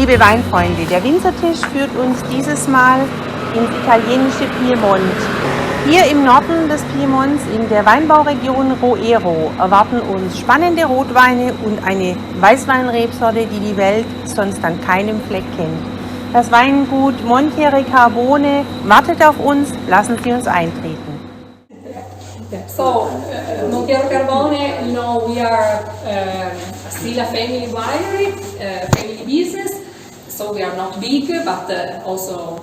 Liebe Weinfreunde, der Winzertisch führt uns dieses Mal ins italienische Piemont. Hier im Norden des Piemonts in der Weinbauregion Roero erwarten uns spannende Rotweine und eine Weißweinrebsorte, die die Welt sonst an keinem Fleck kennt. Das Weingut Monchiero Carbone wartet auf uns, lassen Sie uns eintreten. So, Monchiero Carbone, you know, we are still a family winery, family business, so we are not big, but also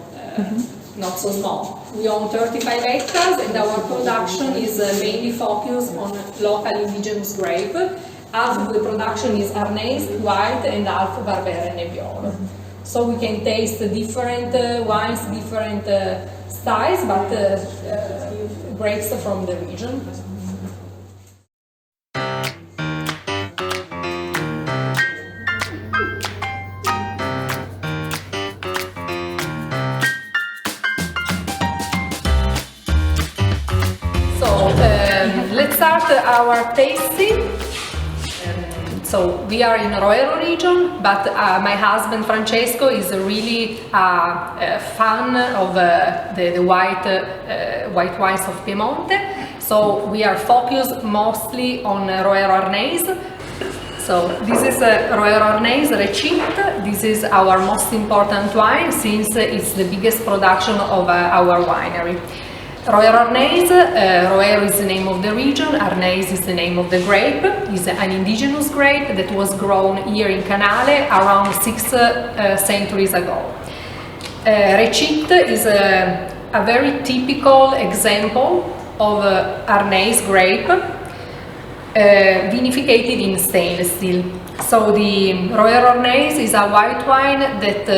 not so small. We own 35 hectares and our production is mainly focused on local indigenous grape. Half of the production is Arneis, white, and half Barbera and Nebbiolo. So we can taste different wines, different styles, but grapes from the region. Let's start our tasting. So we are in Roero region, but my husband Francesco is really a fan of the white wines of Piemont. So we are focused mostly on Roero Arneis. So this is Roero Arneis Rebsorten. This is our most important wine since it's the biggest production of our winery. Roero Arneis, Roero is the name of the region, Arneis is the name of the grape. It's an indigenous grape that was grown here in Canale around 6 centuries ago. Rebsorten is a very typical example of Arneis grape vinificated in stainless steel. So the Roero Arneis is a white wine that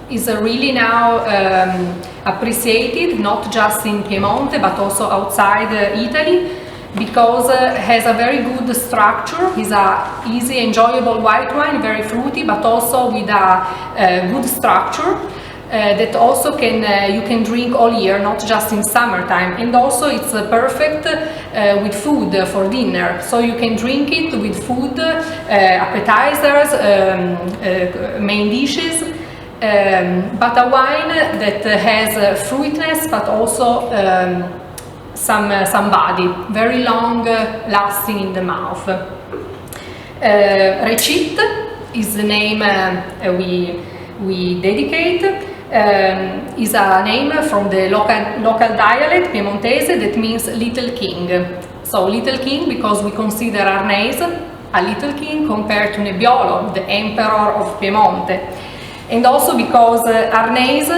is really now appreciated, not just in Piemont but also outside Italy, because has a very good structure. It's a easy, enjoyable white wine, very fruity, but also with a good structure that also you can drink all year, not just in summertime. And also it's perfect with food for dinner, so you can drink it with food, appetizers, main dishes. But a wine that has fruitiness but also some body, very long lasting in the mouth. Rebsorten is the name we dedicate. Is a name from the local dialect Piemontese that means little king. So little king because we consider Arneis a little king compared to Nebbiolo, the emperor of Piemonte. And also because Arneis,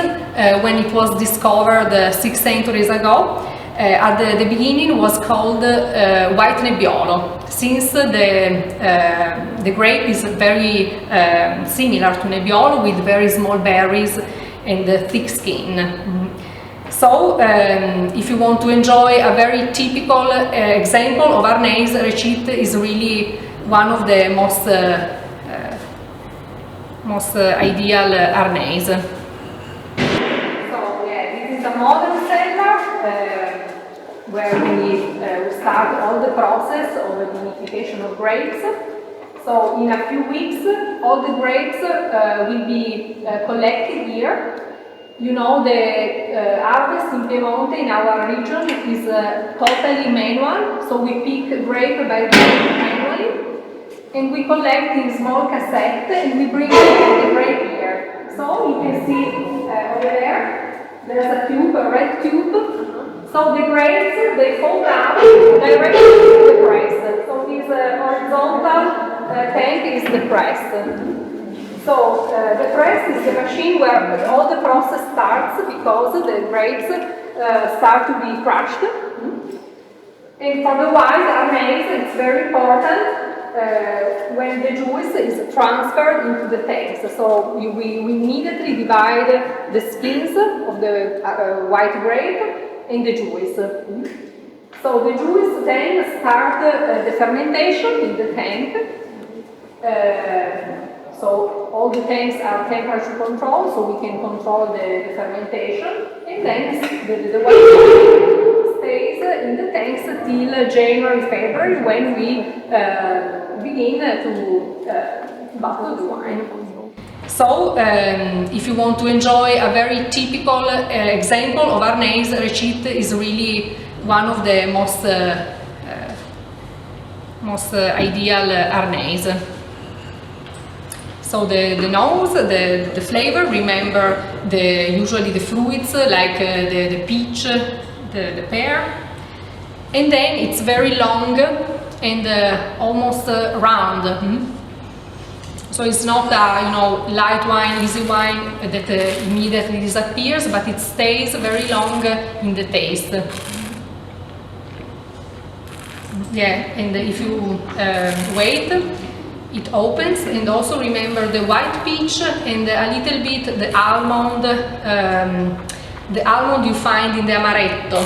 when it was discovered 6 centuries ago, at the beginning was called white Nebbiolo, since the grape is very similar to Nebbiolo with very small berries and thick skin. So if you want to enjoy a very typical example of Arneis, Rebsorten is really one of the most ideal Arneis. So yeah, this is a modern cellar where we start all the process of the vinification of grapes. So in a few weeks all the grapes will be collected here. You know, the harvest in Piemont, in our region, is totally manual, so we pick grape by grape manually. And we collect in small cassettes and we bring the grape here. So you can see over there's a tube, a red tube. So the grapes, they fall down directly into the press. So this horizontal tank is the press. So the press is the machine where all the process starts because the grapes start to be crushed. And for the white Arneis, it's very important when the juice is transferred into the tanks. So we immediately divide the skins of the white grape and the juice. So the juice then starts the fermentation in the tank. So all the tanks are temperature controlled, so we can control the fermentation. And then the white grape stays in the tanks till January, February, when we begin to bottle of wine. So, if you want to enjoy a very typical example of Arneis, Recit is really one of the most ideal Arneis. So the nose, the flavor, remember usually the fruits like the peach, the pear, and then it's very long and almost round. So it's not a light wine, easy wine that immediately disappears, but it stays very long in the taste. Yeah, and if you wait, it opens, and also remember the white peach and a little bit the almond you find in the amaretto.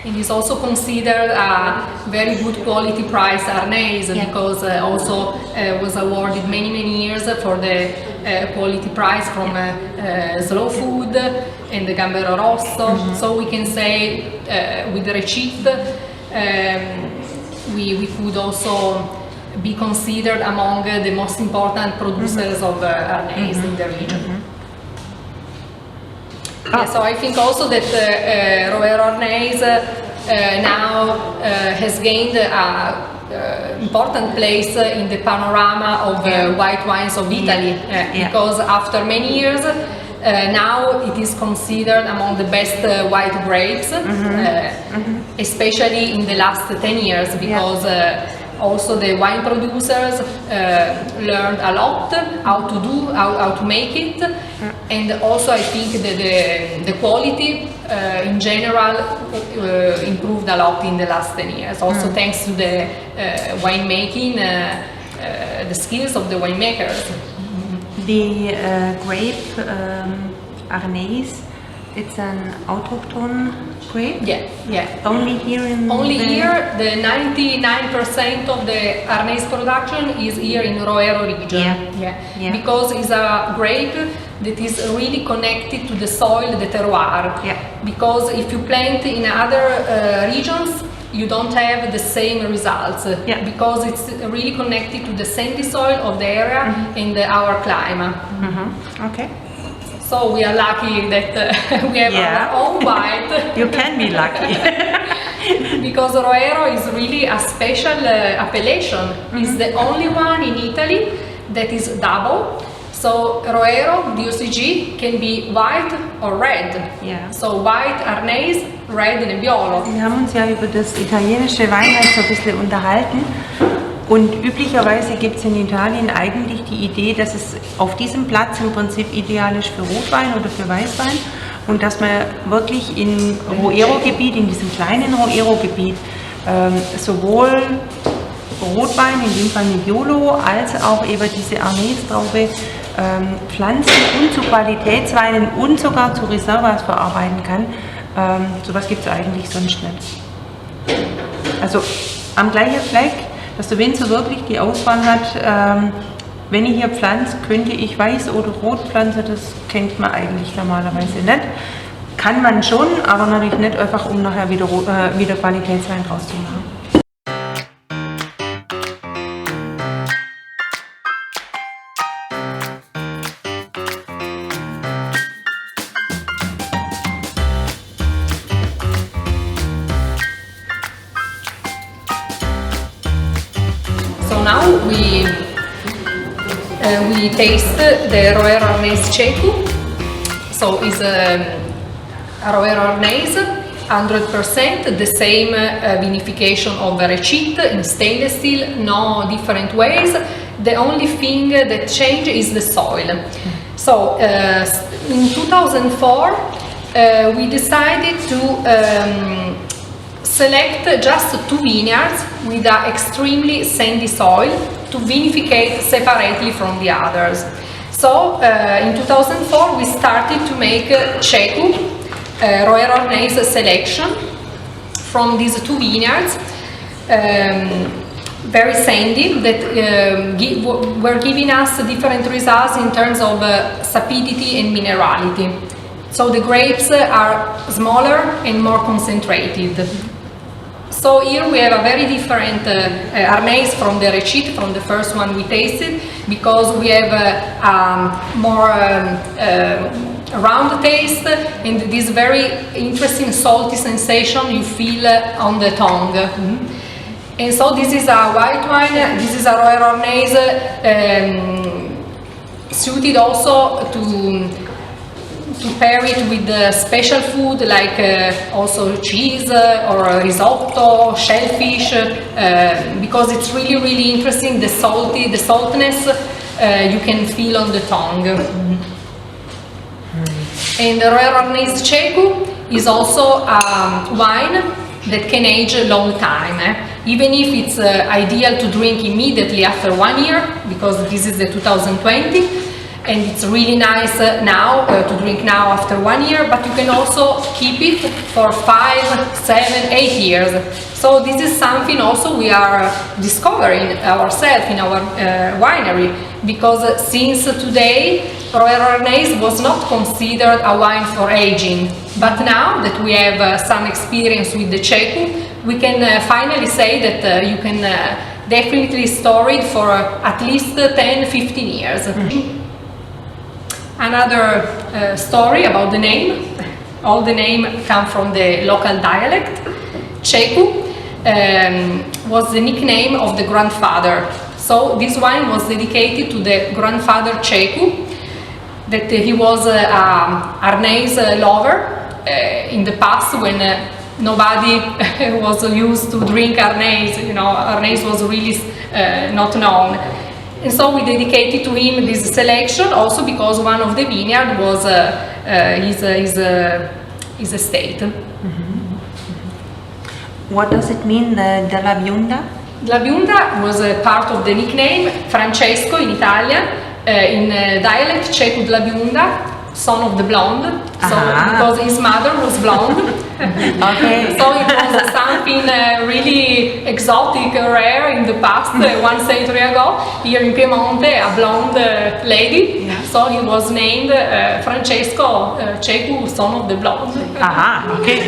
It is also considered a very good quality price Arneis, because also was awarded many years for the quality prize from Slow Food and the Gambero Rosso. So we can say with Recit we could also be considered among the most important producers of Arneis in the region. Yeah, so I think also that Roero Arneis now has gained an important place in the panorama of white wines of Italy, because after many years now it is considered among the best white grapes, especially in the last 10 years, because also the wine producers learned a lot how to make it, and also I think that the quality in general improved a lot in the last 10 years, also thanks to the winemaking, the skills of the winemakers. The grape Arneis, it's an autochthon grape? Yeah. Only here in here, the 99% of the Arneis production is here in Roero region. Yeah. Because it's a grape that is really connected to the soil, the terroir. Because if you plant in other regions, you don't have the same results, because it's really connected to the sandy soil of the area and our climate. Okay. So we are lucky that we have our own white. You can be lucky. Because Roero is really a special appellation. It's the only one in Italy that is double. So Roero, DOCG, can be white or red. So white Arneis, red Nebbiolo. Wir haben uns ja über das italienische Weinrecht so ein bisschen unterhalten. Und üblicherweise gibt es in Italien eigentlich die Idee, dass es auf diesem Platz im Prinzip ideal ist für Rotwein oder für Weißwein, und dass man wirklich im Roero-Gebiet, in diesem kleinen Roero-Gebiet, sowohl Rotwein, in dem Fall Nebbiolo, als auch eben diese Arneis-Traube pflanzen und zu Qualitätsweinen und sogar zu Reservas verarbeiten kann. Sowas gibt es eigentlich sonst nicht. Also am gleichen Fleck, dass der Winzer wirklich die Auswahl hat, wenn ich hier pflanze, könnte ich weiß oder rot pflanzen, das kennt man eigentlich normalerweise nicht. Kann man schon, aber natürlich nicht einfach, um nachher wieder Qualitätswein draus zu machen. Now we taste the Roero Arneis Cecu. So it's a Roero Arneis, 100%, the same vinification of Recit in stainless steel, no different ways. The only thing that changes is the soil. So in 2004 we decided to select just 2 vineyards with an extremely sandy soil to vinificate separately from the others. So in 2004 we started to make Cecu, Roero Arneis selection from these 2 vineyards, very sandy, that were giving us different results in terms of sapidity and minerality. So the grapes are smaller and more concentrated. So here we have a very different Arneis from the Recit, from the first one we tasted, because we have more round taste and this very interesting salty sensation you feel on the tongue. And so this is a white wine, this is a Roero Arneis, suited also to pair it with special food like also cheese or risotto, shellfish, because it's really interesting, the saltiness you can feel on the tongue. And the Roero Arneis Cecu is also a wine that can age a long time, even if it's ideal to drink immediately after 1 year, because this is the 2020. And it's really nice now to drink now after 1 year, but you can also keep it for 5, 7, 8 years. So this is something also we are discovering ourselves in our winery, because since today Roero Arneis was not considered a wine for aging, but now that we have some experience with the Cecu, we can finally say that you can definitely store it for at least 10-15 years. Another story about the name. All the name come from the local dialect. Cecu was the nickname of the grandfather. So this wine was dedicated to the grandfather Cecu, that he was an Arneis lover in the past when nobody was used to drink Arneis. You know, Arneis was really not known. And so we dedicated to him this selection, also because one of the vineyard was his estate. What does it mean, the La Bionda? La Bionda was a part of the nickname Francesco in Italian, in dialect Cecu La Bionda, son of the blonde, so because his mother was blonde. Okay. So it was something really exotic, rare in the past, 1 century ago, here in Piemont, a blonde lady. Yeah. So he was named Francesco Cecu, son of the blonde. Okay.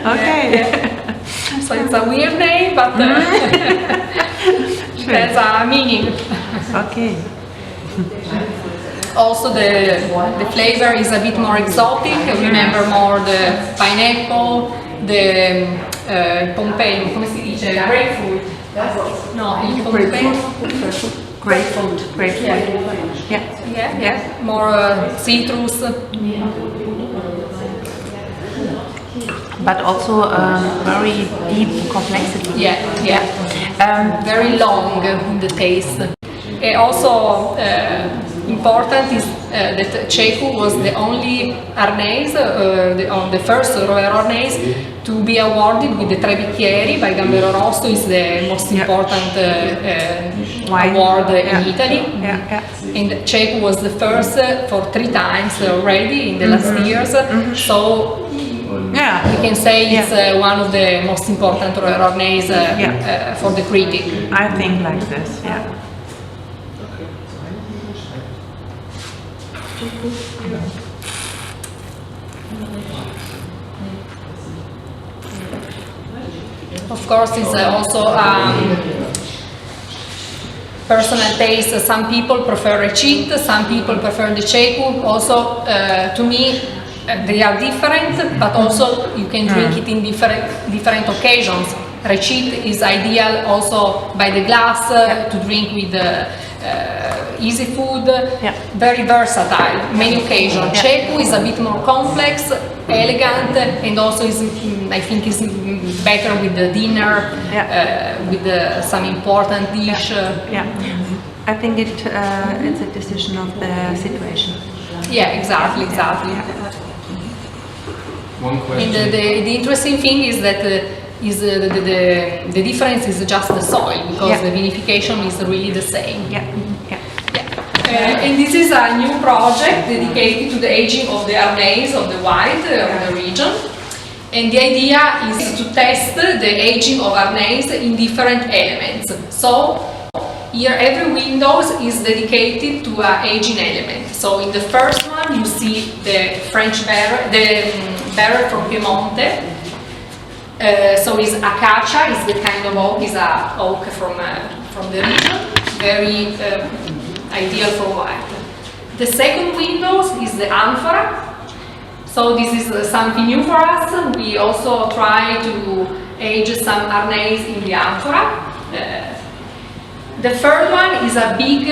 Okay. Yeah. So it's a weird name, but it has a meaning. Okay. Also the flavor is a bit more exotic. Remember more the pineapple, the Pompei, come si dice? Grapefruit. No, il Pompei. Grapefruit. Yeah. More citrus. But also very deep complexity. Yeah. Very long in the taste. Also important is that Cecu was the only Arneis, the first Roero Arneis to be awarded with the Tre Bicchieri by Gambero Rosso. Is the most important award in Italy. And Cecu was the first for 3 times already in the last years. So we can say it's one of the most important Roero Arneis for the critic. I think like this, Of course, it's also personal taste. Some people prefer Recit, some people prefer the Cecu. Also, to me, they are different, but also you can drink it in different occasions. Recit is ideal also by the glass to drink with easy food, very versatile, many occasions. Cecu is a bit more complex, elegant, and also is, I think, is better with the dinner, with some important dish. I think it's a decision of the situation. Yeah, exactly. One question. And the interesting thing is that the difference is just the soil, because the vinification is really the same. And this is a new project dedicated to the aging of the Arneis, of the white of the region. And the idea is to test the aging of Arneis in different elements. So here every window is dedicated to an aging element. So in the first one you see the French barrel, the barrel from Piemont. So is acacia, is the kind of oak, is a oak from the region, very ideal for wine. The second window is the amphora. So this is something new for us. We also try to age some Arneis in the amphora. The third one is a big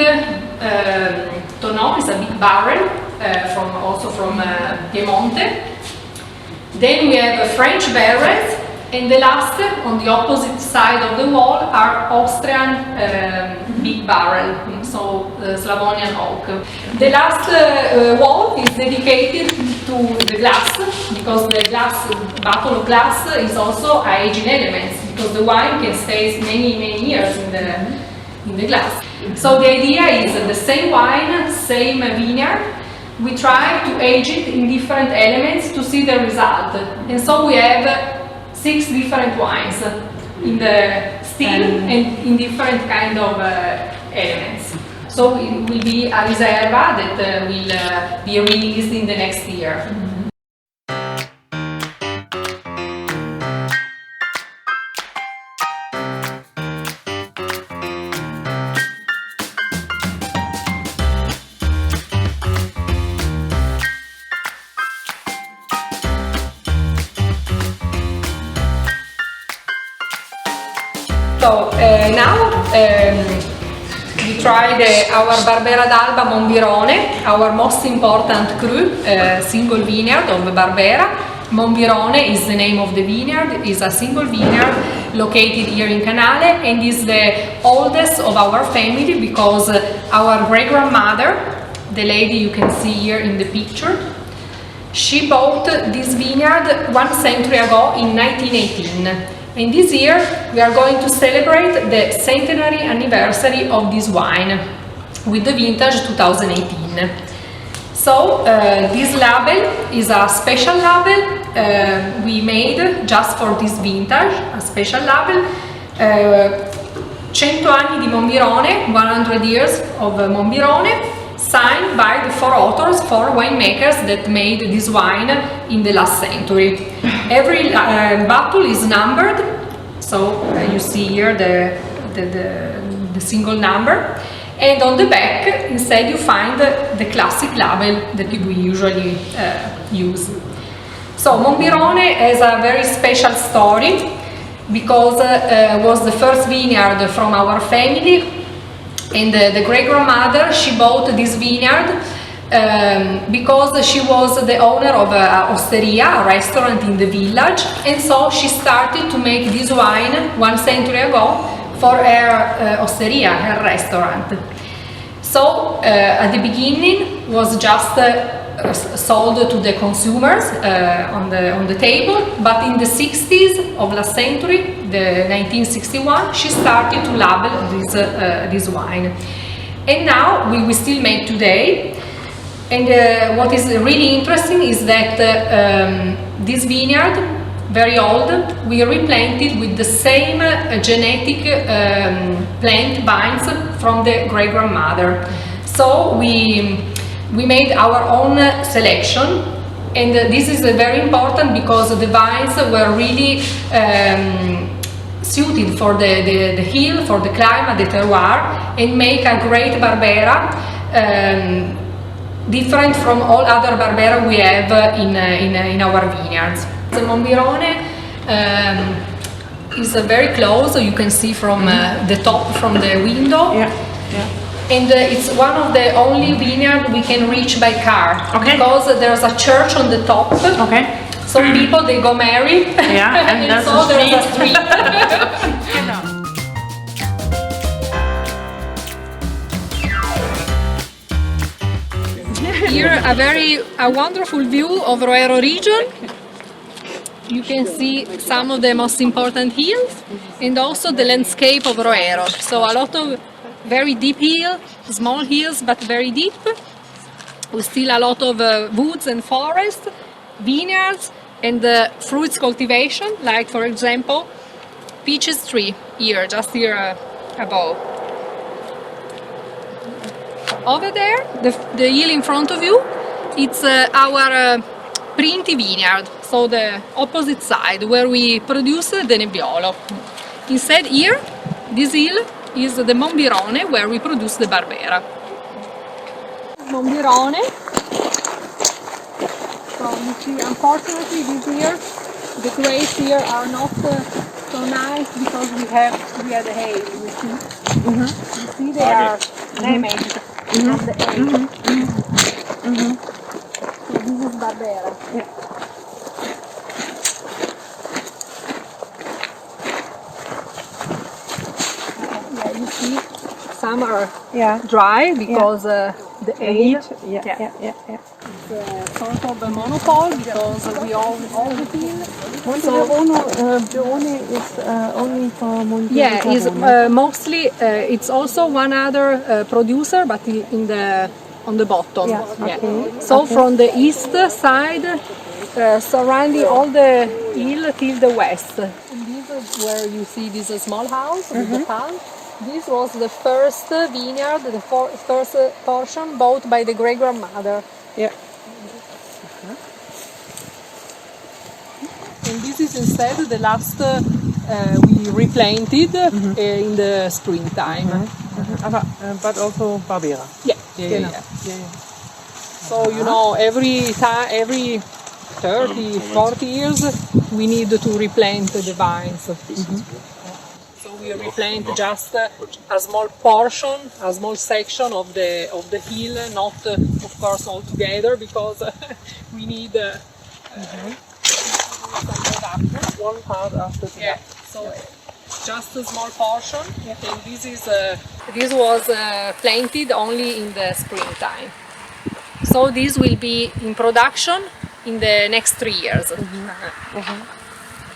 tonneau, is a big barrel, also from Piemont. Then we have French barrels, and the last, on the opposite side of the wall, are Austrian big barrel, so Slavonian oak. The last wall is dedicated to the glass, because the glass, bottle of glass, is also a aging element, because the wine can stay many years in the glass. So the idea is the same wine, same vineyard. We try to age it in different elements to see the result. And so we have 6 different wines in the still and in different kind of elements. So it will be a riserva that will be released in the next year. So now we tried our Barbera d'Alba Monbirone, our most important cru, single vineyard of Barbera. Monbirone is the name of the vineyard, is a single vineyard located here in Canale, and is the oldest of our family because our great-grandmother, the lady you can see here in the picture, she bought this vineyard 1 century ago in 1918. And this year we are going to celebrate the centenary anniversary of this wine with the vintage 2018. So this label is a special label we made just for this vintage, a special label. 100 anni di Monbirone, 100 years of Monbirone, signed by the 4 authors, 4 winemakers that made this wine in the last century. Every bottle is numbered, so you see here the single number, and on the back instead you find the classic label that we usually use. So Monbirone has a very special story because it was the first vineyard from our family. And the great-grandmother, she bought this vineyard because she was the owner of a osteria, a restaurant in the village, and so she started to make this wine 1 century ago for her osteria, her restaurant. So at the beginning was just sold to the consumers on the table, but in the 60s of last century, the 1961, she started to label this wine. And now we still make today. And what is really interesting is that this vineyard, very old, we replanted with the same genetic plant vines from the great-grandmother. So we made our own selection, and this is very important because the vines were really suited for the hill, for the climate, the terroir, and make a great Barbera, different from all other Barbera we have in our vineyards. The Monbirone is very close, so you can see from the top, from the window. Yeah. And it's one of the only vineyard we can reach by car, because there's a church on the top. Okay. So people, they go marry, Yeah, and there's so a there's a street. street. Here a wonderful view of Roero region. You can see some of the most important hills and also the landscape of Roero. So a lot of very deep hills, small hills but very deep, with still a lot of woods and forests, vineyards, and fruits cultivation, like for example peaches tree here, just here above. Over there, the hill in front of you, it's our Printi vineyard, so the opposite side where we produce the Nebbiolo. Instead here, this hill is the Monbirone where we produce the Barbera. Monbirone. So you see, unfortunately this year the grapes here are not so nice because we had hail. You see, you see they are damaged from the hail. So this is Barbera. Yeah. Yeah, you see, some are dry because the hail. It's sort of a monopole because we own all the field. Monchiero is only for Monchiero Carbone. Yeah, mostly it's also one other producer, but on the bottom. Yeah, okay. So from the east side, surrounding all the hill till the west. And this is where you see this small house with the palm. This was the first vineyard, the first portion bought by the great grandmother. Yeah. And this is instead the last we replanted in the springtime. But also Barbera. Yeah. So you know, every 30, 40 years we need to replant the vines. So we replant just a small portion, a small section of the hill, not of course all together because we need One part after the other. So just a small portion, and this was planted only in the springtime. So this will be in production in the next 3 years.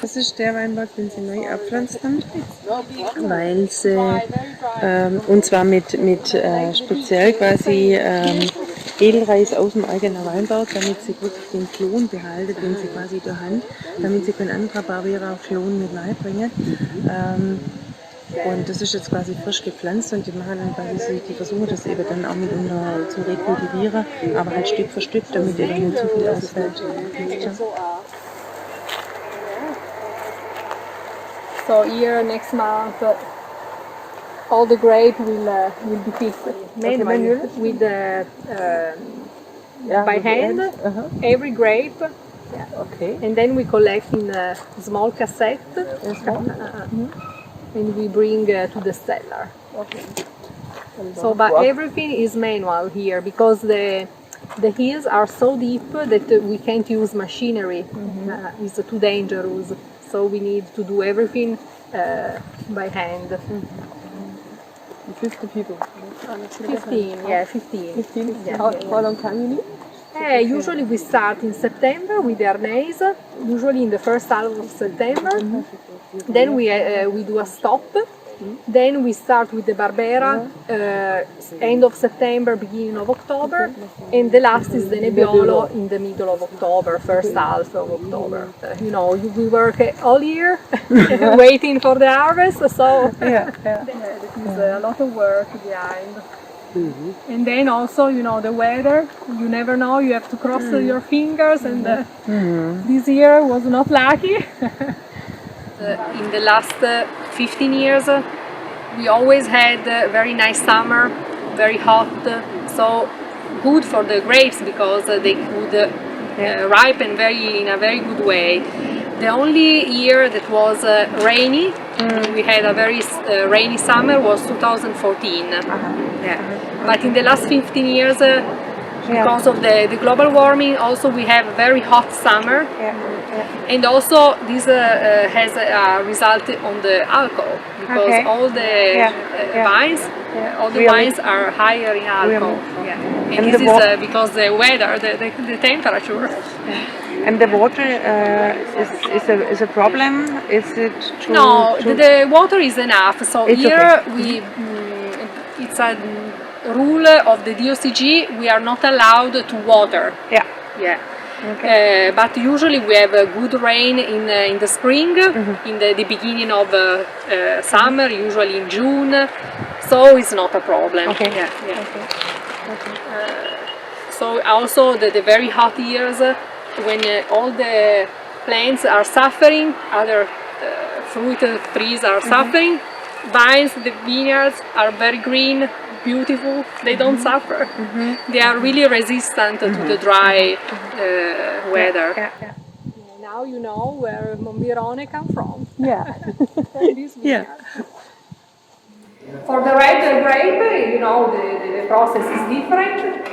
Das ist der Weinberg, den sie neu abpflanzt haben, weil sie, und zwar mit speziell quasi Edelreis aus dem eigenen Weinberg, damit sie wirklich den Klon behalten, den sie quasi durch Hand, damit sie kein anderer Barbera Klon mit beibringen. Und das ist jetzt quasi frisch gepflanzt und die machen dann quasi, die versuchen das eben dann auch mitunter zu rekultivieren, aber halt Stück für Stück, damit eben nicht zu viel ausfällt. So here next month all the grape will be picked manually with by hand. Every grape. Okay. And then we collect in a small cassette and we bring to the cellar. Okay. So, but everything is manual here because the hills are so deep that we can't use machinery. It's too dangerous. So we need to do everything by hand. 50 people. 15, yeah, 15. 15? Yeah. How long time you need? Usually we start in September with the Arneis, usually in the first half of September. Then we do a stop. Then we start with the Barbera, end of September, beginning of October, and the last is the Nebbiolo in the middle of October, first half of October. You know, we work all year waiting for the harvest, so there is a lot of work behind. And then also, you know, the weather, you never know, you have to cross your fingers, and this year was not lucky. In the last 15 years, we always had a very nice summer, very hot, so good for the grapes because they could ripen in a very good way. The only year that was rainy, we had a very rainy summer, was 2014. But in the last 15 years, because of the global warming, also we have a very hot summer. And also this has a result on the alcohol because all the wines are higher in alcohol. And this is because the weather, the temperature. And the water is a problem? Is it true? No, the water is enough. So it's here it's a rule of the DOCG. We are not allowed to water. Okay. But usually we have good rain in the spring, in the beginning of summer, usually in June, so it's not a problem. So also the very hot years, when all the plants are suffering, other fruit trees are suffering, vines, the vineyards are very green, beautiful, they don't suffer. They are really resistant to the dry weather. Now you know where Monbirone come from. Yeah. This vineyard. For the red grape, you know, the process is different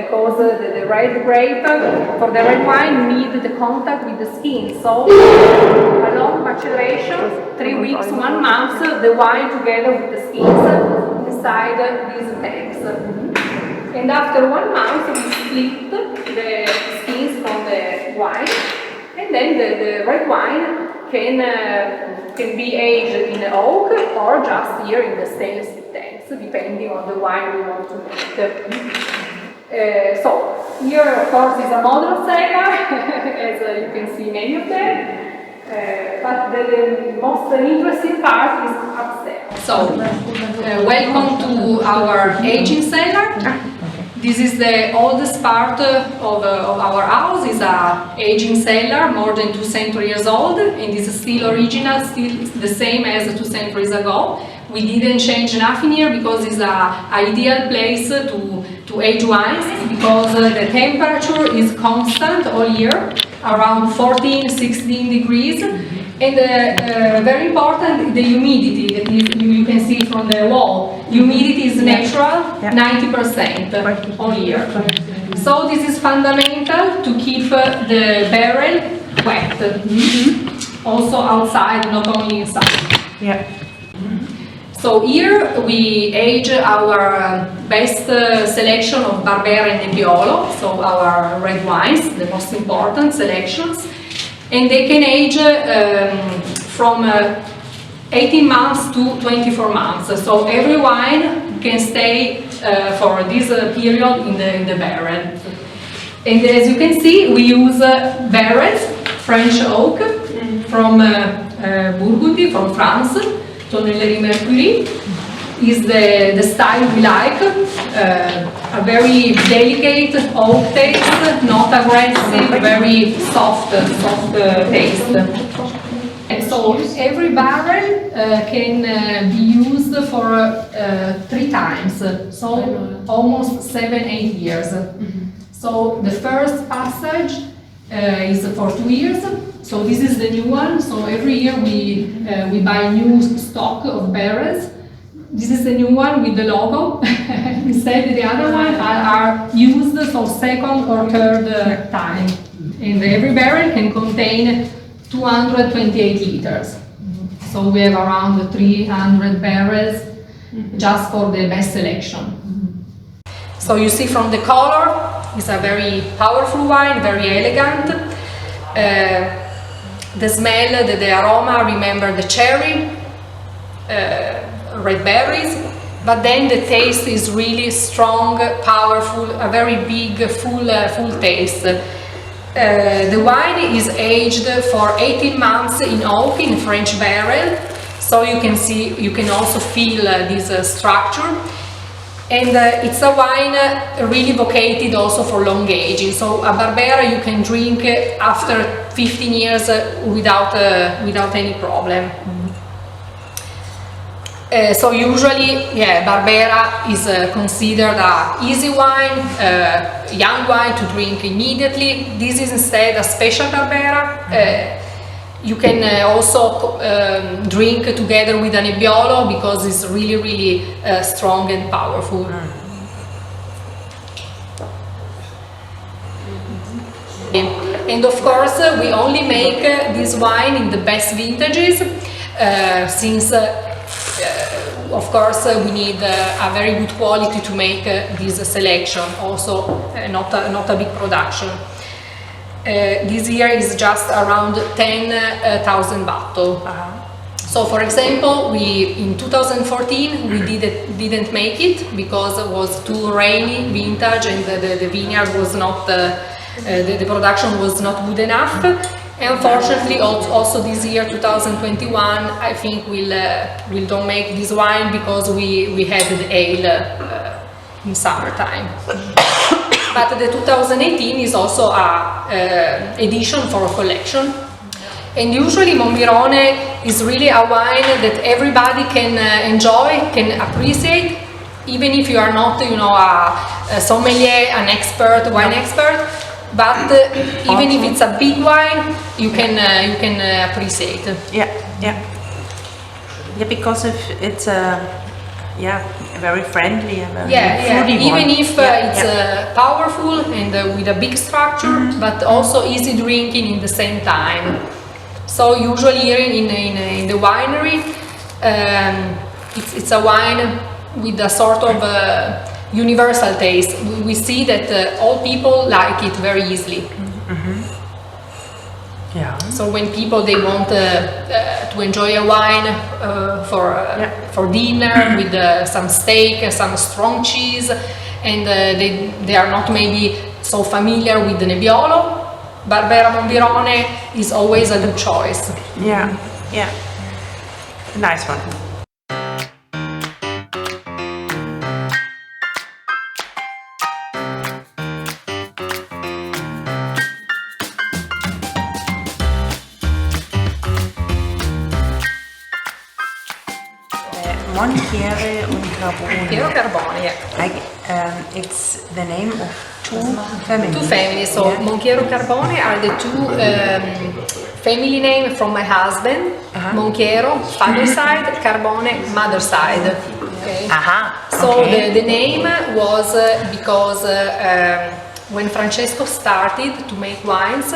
because the red grape, for the red wine, you need the contact with the skin. So, a long maceration, 3 weeks, 1 month, the wine together with the skins inside these tanks. And after 1 month, we split the skins from the wine, and then the red wine can be aged in oak or just here in the stainless steel tanks, depending on the wine we want to make. So here, of course, is a model cellar, as you can see many of them. But the most interesting part is upstairs. So, welcome to our aging cellar. This is the oldest part of our house. It's an aging cellar, more than 2 centuries years old, and it's still original, still the same as 2 centuries ago. We didn't change nothing here because it's an ideal place to age wines, because the temperature is constant all year, around 14-16 degrees. And very important, the humidity that you can see from the wall. Humidity is natural, 90% all year. So this is fundamental to keep the barrel wet, also outside, not only inside. Yeah. So here we age our best selection of Barbera and Nebbiolo, so our red wines, the most important selections. And they can age from 18 months to 24 months. So every wine can stay for this period in the barrel. And as you can see, we use barrels, French oak, from Burgundy, from France, Tonnellerie Mercury. Is the style we like, a very delicate oak taste, not aggressive, very soft taste. And so every barrel can be used for 3 times, so almost 7-8 years. So the first passage is for 2 years. So this is the new one. So every year we buy new stock of barrels. This is the new one with the logo. Instead, the other one are used for 2nd or 3rd time. And every barrel can contain 228 liters. So we have around 300 barrels just for the best selection. So you see from the color, it's a very powerful wine, very elegant. The smell, the aroma, remember the cherry. Red berries, but then the taste is really strong, powerful, a very big, full taste. The wine is aged for 18 months in oak, in French barrel, so you can also feel this structure. And it's a wine really vocated also for long aging. So a Barbera you can drink after 15 years without any problem. So usually, Barbera is considered an easy wine, young wine to drink immediately. This is instead a special Barbera. You can also drink together with a Nebbiolo because it's really strong and powerful. And of course, we only make this wine in the best vintages, since of course we need a very good quality to make this selection, also not a big production. This year is just around 10,000 bottles. So for example, in 2014 we didn't make it because it was too rainy vintage and the vineyard was not, the production was not good enough. Unfortunately, also this year, 2021, I think we'll don't make this wine because we had the ale in summertime. But the 2018 is also a edition for a collection. And usually Monbirone is really a wine that everybody can enjoy, can appreciate, even if you are not, a sommelier, an expert, wine expert. But even if it's a big wine, you can appreciate. Yeah, because it's very friendly and very foodie even one. if it's powerful and with a big structure, but also easy drinking in the same time. So usually here in the winery, it's a wine with a sort of universal taste. We see that all people like it very easily. Yeah. So when people they want to enjoy a wine for dinner with some steak, some strong cheese, and they are not maybe so familiar with the Nebbiolo, Barbera Monbirone is always a good choice. Yeah. A nice one. Monchiero Carbone, yeah. It's the name of two families. Two families. So Monchiero Carbone are the two family names from my husband. Monchiero, father side, Carbone, mother side. Okay. So the name was because when Francesco started to make wines,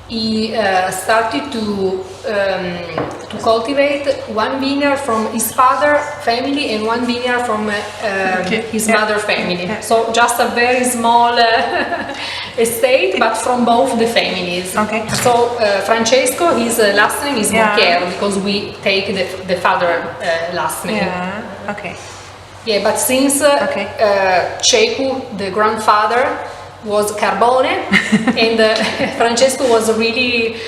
he started to cultivate one vineyard from his father family and one vineyard from his mother family. So just a very small estate, but from both the families. So Francesco, his last name is Monchiero because we take the father last name. Yeah, but since Cecu, the grandfather, was Carbone, and Francesco was really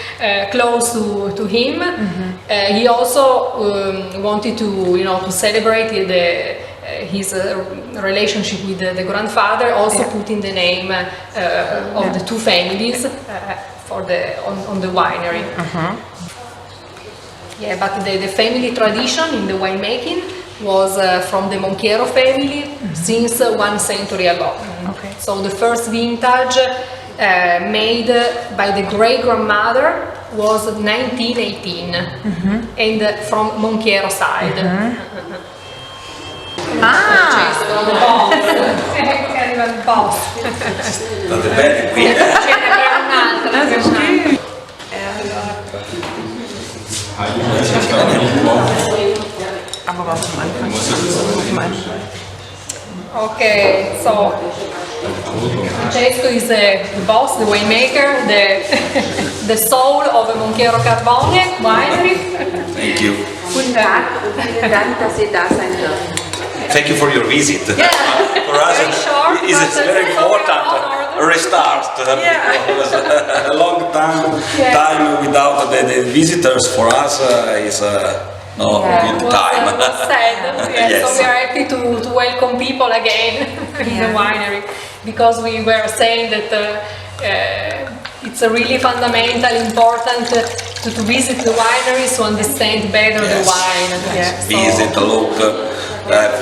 close to him. He also wanted to celebrate his relationship with the grandfather, also putting the name of the two families on the winery. Yeah, but the family tradition in the winemaking was from the Monchiero family since 1 century ago. So the first vintage made by the great-grandmother was 1918, and from Monchiero side. Francesco, the boss. Arriva il boss. State bene qui? Ce ne abbiamo un'altra. Aber was zum Anfang? Okay, so Francesco is the boss, the winemaker, the soul of the Monchiero Carbone winery. Thank you. Guten Tag, vielen Dank, dass Sie da sein dürfen. Thank you for your visit. Yeah. For us, Very short, it's but very so important. A restart. Because a long time without the visitors for us is good time. It was sad. Yes. So we are happy to welcome people again in the winery, because we were saying that it's a really fundamental, important to visit the wineries to understand better the wine. Visit, look,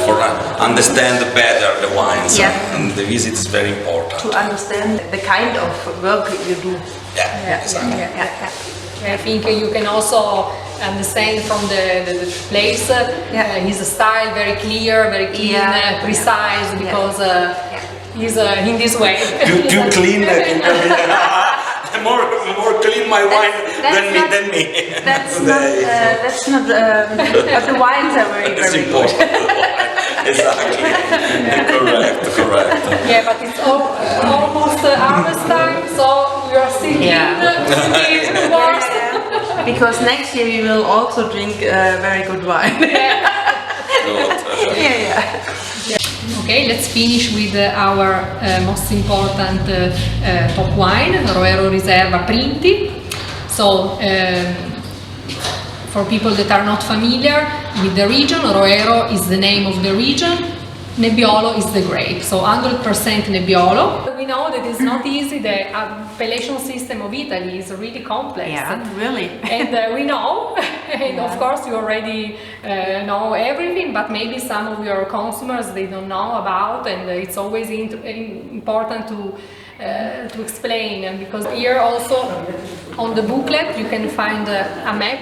for understand better the wines. And the visit is very important. To understand the kind of work you do. Exactly. I think you can also understand from the place his style, very clear, very clean, precise, because he's in this way. Too clean. More clean my wine than me. That's not. But the wines are very important. Exactly. Correct. Yeah, but it's almost harvest time, so we are still in works. Because next year we will also drink very good wine. Okay, let's finish with our most important top wine, Roero Riserva Printi. So, for people that are not familiar with the region, Roero is the name of the region, Nebbiolo is the grape, so 100% Nebbiolo. We know that it's not easy. The appellation system of Italy is really complex. Yeah, really. And we know, and of course you already know everything, but maybe some of your consumers, they don't know about, and it's always important to explain, because here also on the booklet you can find a map.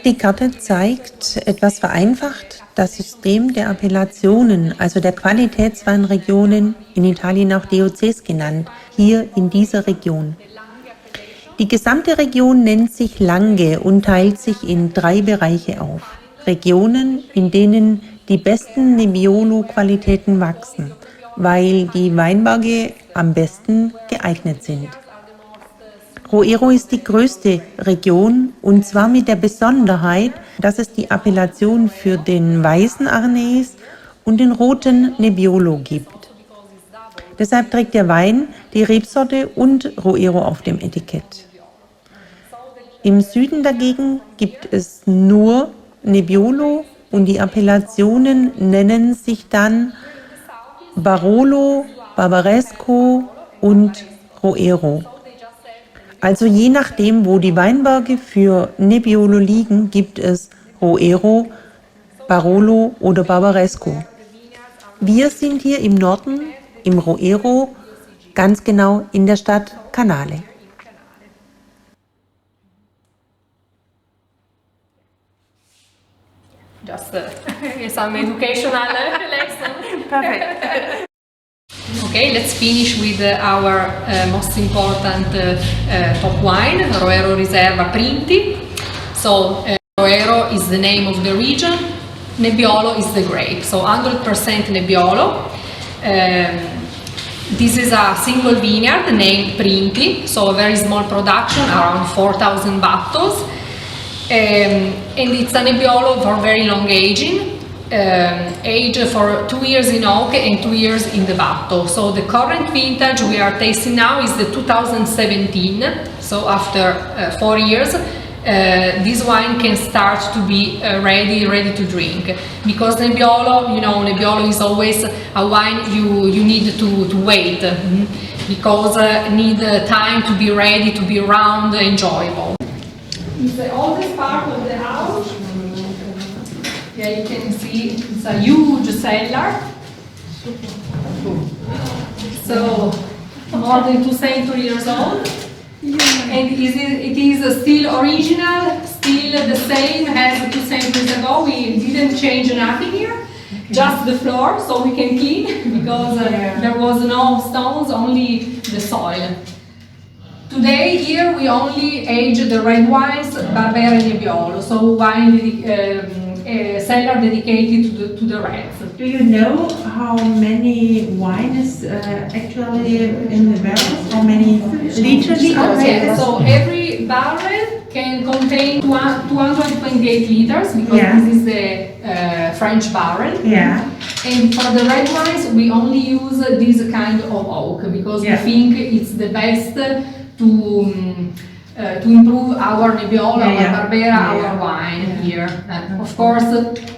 Die Karte zeigt, etwas vereinfacht, das System der Appellationen, also der Qualitätsweinregionen, in Italien auch DOCs genannt, hier in dieser Region. Die gesamte Region nennt sich Langhe und teilt sich in 3 Bereiche auf. Regionen, in denen die besten Nebbiolo-Qualitäten wachsen, weil die Weinberge am besten geeignet sind. Roero ist die größte Region, und zwar mit der Besonderheit, dass es die Appellation für den weißen Arneis und den roten Nebbiolo gibt. Deshalb trägt der Wein die Rebsorte und Roero auf dem Etikett. Im Süden dagegen gibt es nur Nebbiolo und die Appellationen nennen sich dann Barolo, Barbaresco und Roero. Also je nachdem, wo die Weinberge für Nebbiolo liegen, gibt es Roero, Barolo oder Barbaresco. Wir sind hier im Norden, im Roero, ganz genau in der Stadt Canale. Just some educational lesson. Perfect. Okay, let's finish with our most important top wine, Roero Riserva Printi. So Roero is the name of the region, Nebbiolo is the grape, so 100% Nebbiolo. This is a single vineyard named Printi, so a very small production, around 4,000 bottles. And it's a Nebbiolo for very long aging. Age for 2 years in oak and 2 years in the bottle. So the current vintage we are tasting now is the 2017. So after 4 years, this wine can start to be ready to drink. Because Nebbiolo, you know, Nebbiolo is always a wine you need to wait, because need time to be ready, to be round, enjoyable. It's the oldest part of the house. Yeah, you can see it's a huge cellar. So more than 2 centuries years old. And it is still original, still the same as 2 centuries ago. We didn't change nothing here, just the floor, so we can clean, because there was no stones, only the soil. Today here we only age the red wines, Barbera and Nebbiolo, so wine cellar dedicated to the reds. Do you know how many wine is actually in the barrels? How many liters? Okay, so every barrel can contain 228 liters, because this is the French barrel. Yeah. And for the red wines we only use this kind of oak, because we think it's the best to improve our Nebbiolo, our Barbera, our wine here. Of course,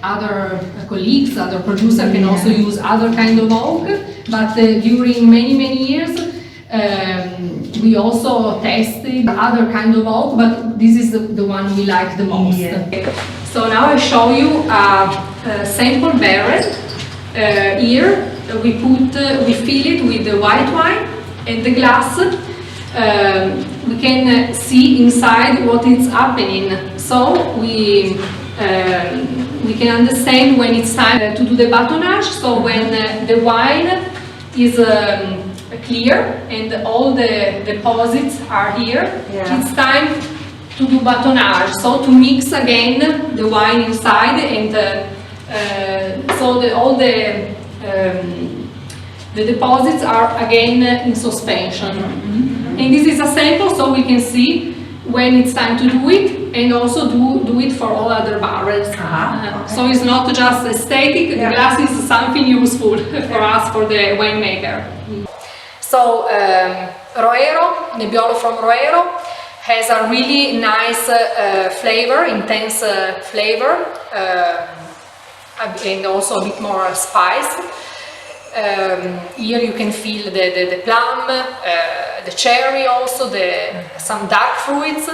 other colleagues, other producers can also use other kind of oak, but during many years we also tested other kind of oak, but this is the one we like the most. So now I show you a sample barrel. Here we fill it with the white wine and the glass. We can see inside what is happening, so we can understand when it's time to do the batonnage. So when the wine is clear and all the deposits are here, it's time to do batonnage, so to mix again the wine inside, and so all the deposits are again in suspension. And this is a sample, so we can see when it's time to do it, and also do it for all other barrels. So it's not just aesthetic, the glass is something useful for us, for the winemaker. So Roero, Nebbiolo from Roero, has a really nice flavor, intense flavor, and also a bit more spice. Here you can feel the plum, the cherry also, some dark fruits,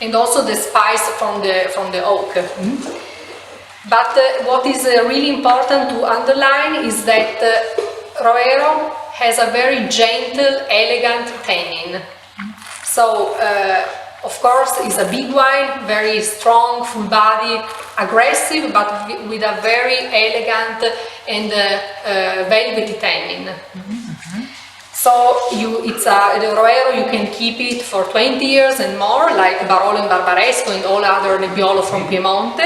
and also the spice from the oak. But what is really important to underline is that Roero has a very gentle, elegant tannin. So, of course, it's a big wine, very strong, full body, aggressive, but with a very elegant and velvety tannin. So the Roero, you can keep it for 20 years and more, like Barolo and Barbaresco and all other Nebbiolo from Piemont.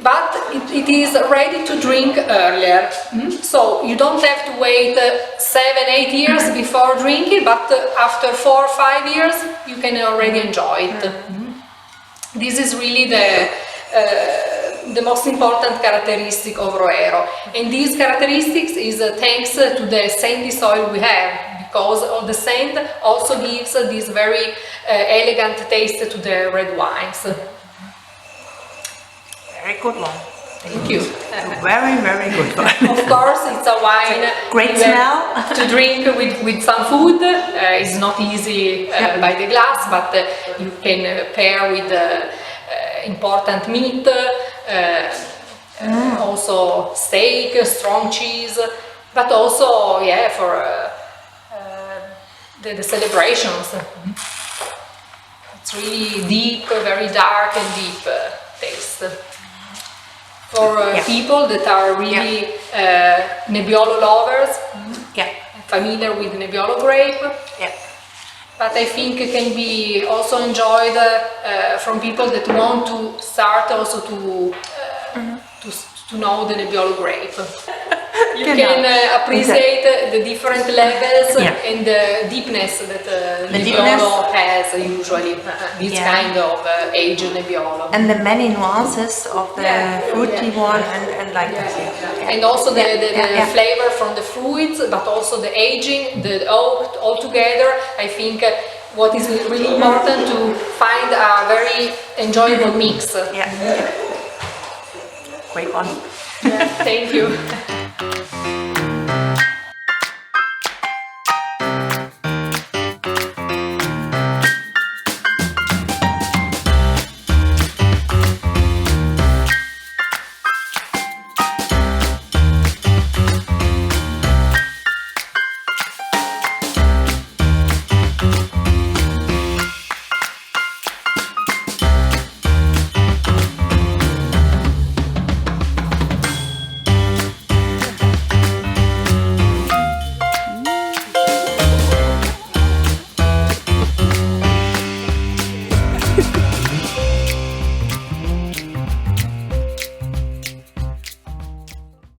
But it is ready to drink earlier. So you don't have to wait 7-8 years before drinking, but after 4 or 5 years you can already enjoy it. This is really the most important characteristic of Roero, and these characteristics is thanks to the sandy soil we have, because all the sand also gives this very elegant taste to the red wines. Very good one. Thank you. Very, very good one. Of course, it's a wine. Great smell. To drink with some food. It's not easy by the glass, but you can pair with important meat, also steak, strong cheese, but also for the celebrations. It's really deep, very dark and deep taste. For people that are really Nebbiolo lovers, familiar with Nebbiolo grape, but I think it can be also enjoyed from people that want to start also to know the Nebbiolo grape. You can appreciate the different levels and the deepness that Nebbiolo has usually, this kind of aged Nebbiolo. And the many nuances of the fruity one and like this. And also the flavor from the fruits, but also the aging, the oak all together. I think what is really important to find a very enjoyable mix. Great one. Thank you.